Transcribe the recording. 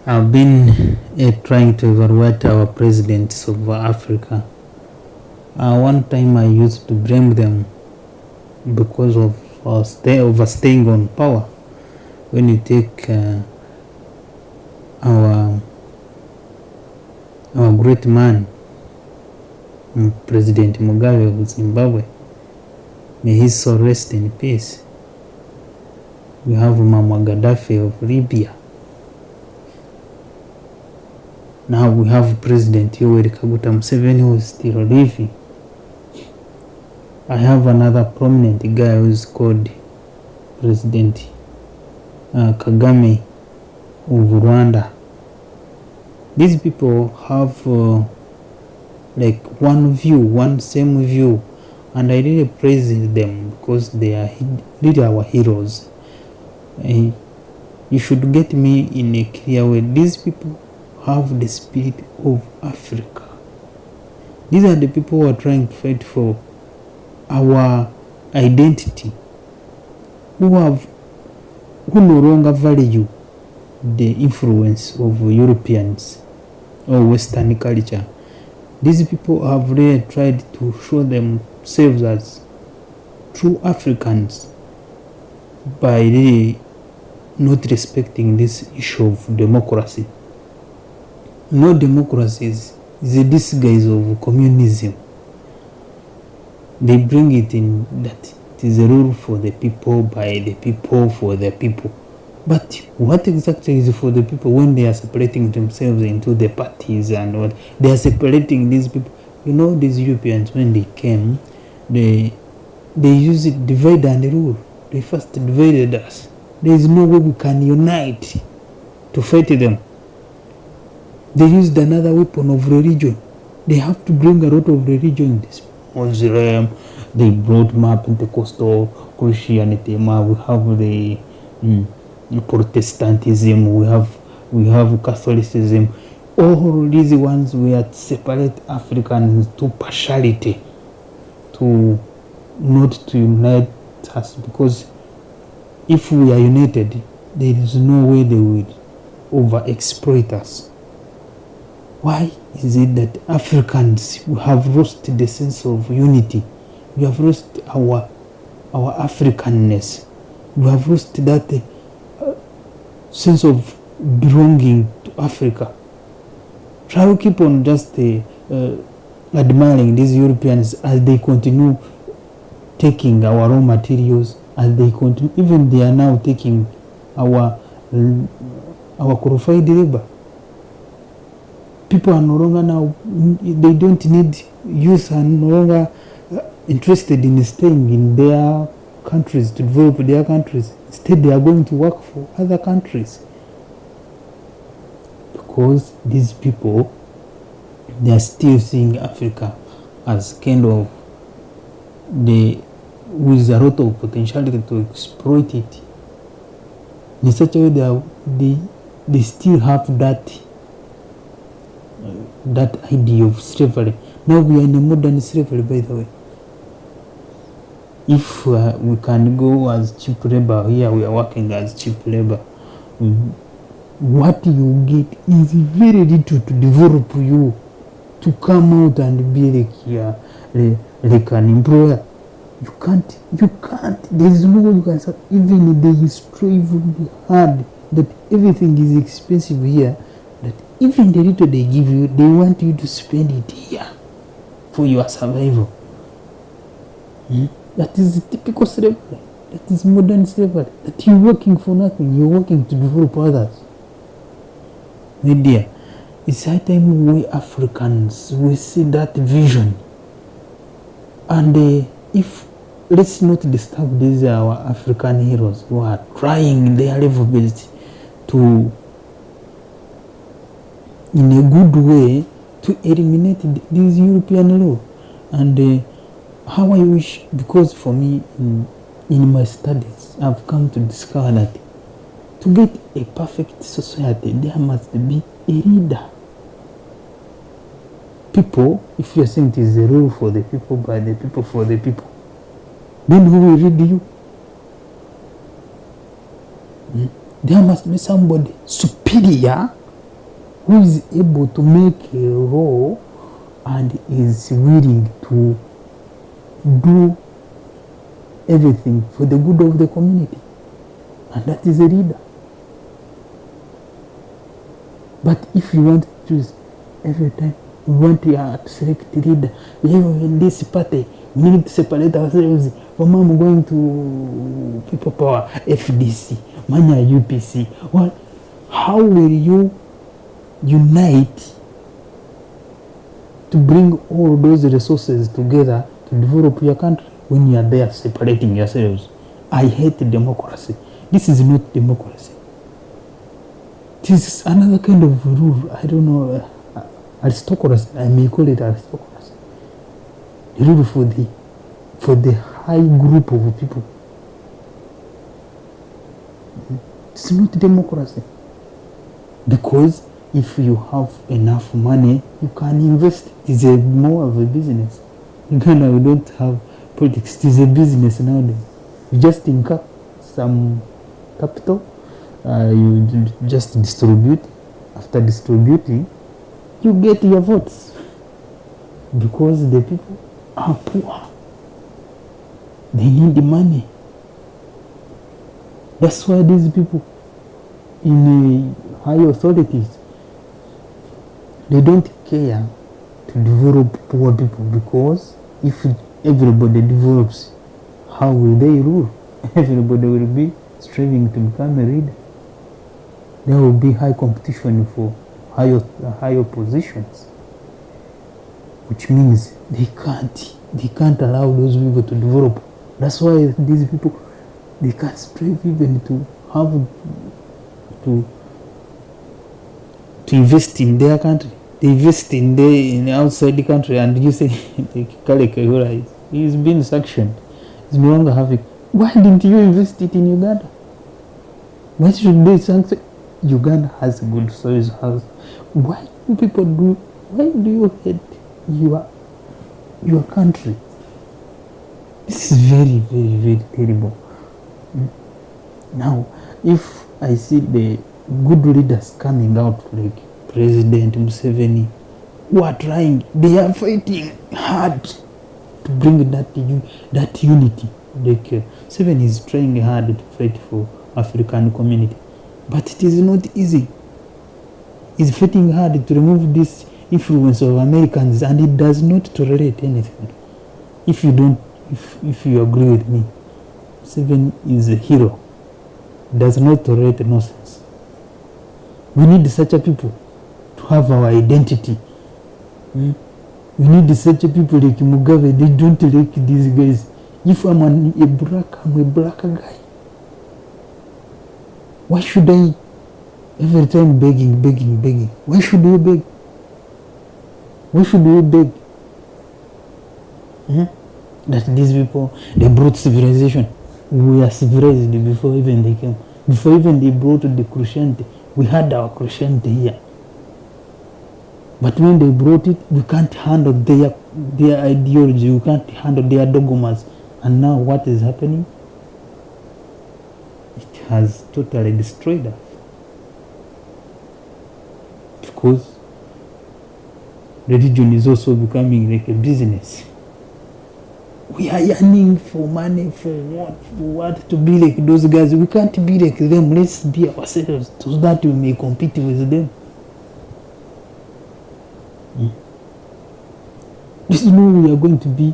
I've been trying to evaluate our presidents of Africa. One time I used to blame them because of overstaying on power. When you take our great man, President Mugabe of Zimbabwe, may his soul rest in peace. We have Muammar Gaddafi of Libya. Now we have President Yoweri Kaguta Museveni who is still living. I have another prominent guy who is called President Kagame of Rwanda. These people have like one same view, and I really praise them because they are really our heroes. You should get me in a clear way. These people have the spirit of Africa. These are the people who are trying to fight for our identity, who no longer value the influence of Europeans or Western culture. These people have really tried to show themselves as true Africans by really not respecting this issue of democracy. No democracy is a disguise of communism. They bring it in that it is a rule for the people, by the people, for the people. But what exactly is for the people when they are separating themselves into the parties and what? They are separating these people. You know, these Europeans, when they came, they use it, divide and rule. They first divided us. There is no way we can unite to fight them. They used another weapon of religion. They have to bring a lot of religion. This Muslim, they brought more Pentecostal Christianity. We have the Protestantism. We have Catholicism. All these ones were separate Africans to partiality, to not to unite us, because if we are united, there is no way they would overexploit us. Why is it that Africans have lost the sense of unity? We have lost our Africanness. We have lost that sense of belonging to Africa. Try to keep on just admiring these Europeans as they continue taking our raw materials, as they continue, even they are now taking our qualified labor. People are no longer now, they don't need, youth are no longer interested in staying in their countries to develop their countries. Instead, they are going to work for other countries. Because these people, they are still seeing Africa as kind of with a lot of potentiality to exploit it. In such a way they still have that idea of slavery. Now we are in a modern slavery, by the way. If we can go as cheap labor, here we are working as cheap labor. What you get is very little to develop you to come out and be like an employer. You can't. There is no way you can start. Even they strive hard that everything is expensive here. That even the little they give you, they want you to spend it here for your survival. That is typical slavery. That is modern slavery. That you're working for nothing. You're working to develop others. My dear, it's high time we Africans, we see that vision. And if let's not disturb these our African heroes who are trying their level best to, in a good way, to eliminate this European law. And how I wish, because for me, in my studies, I've come to discover that to get a perfect society, there must be a leader. People, if you're saying it is a rule for the people, by the people, for the people, then who will lead you? There must be somebody superior who is able to make a law and is willing to do everything for the good of the community. And that is a leader. But if you want to choose every time, we want to select a leader, we have in this party, we need to separate ourselves from I'm going to People Power, FDC, Manya UPC. Well, how will you unite to bring all those resources together to develop your country when you are there separating yourselves? I hate democracy. This is not democracy. This is another kind of rule. I don't know, aristocracy. I may call it aristocracy. The rule for the high group of people. It's not democracy. Because if you have enough money, you can invest. It is more of a business. In Ghana, we don't have politics. It is a business nowadays. You just incur some capital, you just distribute. After distributing, you get your votes. Because the people are poor. They need the money. That's why these people in high authorities, they don't care to develop poor people, because if everybody develops, how will they rule? Everybody will be striving to become a leader. There will be high competition for higher positions, which means they can't allow those people to develop. That's why these people, they can't strive even to have to invest in their country. They invest in outside the country, and you say Kale Kayihura he's been sanctioned. He's no longer having. Why didn't you invest it in Uganda? Why should they sanction? Uganda has good soils. Why do people do? Why do you hate your country? This is very, very, very terrible. Now, if I see the good leaders coming out like President Museveni, who are trying, they are fighting hard to bring that unity. Like Museveni is trying hard to fight for African community, but it is not easy. He's fighting hard to remove this influence of Americans, and it does not tolerate anything. If you agree with me, Museveni is a hero. Does not tolerate nonsense. We need such a people to have our identity. We need such a people like Mugabe. They don't like these guys. If I'm a black guy. Why should I every time begging? Why should we beg? Why should we beg? That these people, they brought civilization. We are civilized before even they came. Before even they brought the Christianity, we had our Christianity here. But when they brought it, we can't handle their ideology, we can't handle their dogmas. And now what is happening? It has totally destroyed us. Because religion is also becoming like a business. We are yearning for money, for what? To be like those guys. We can't be like them. Let's be ourselves so that we may compete with them. This is who we are going to be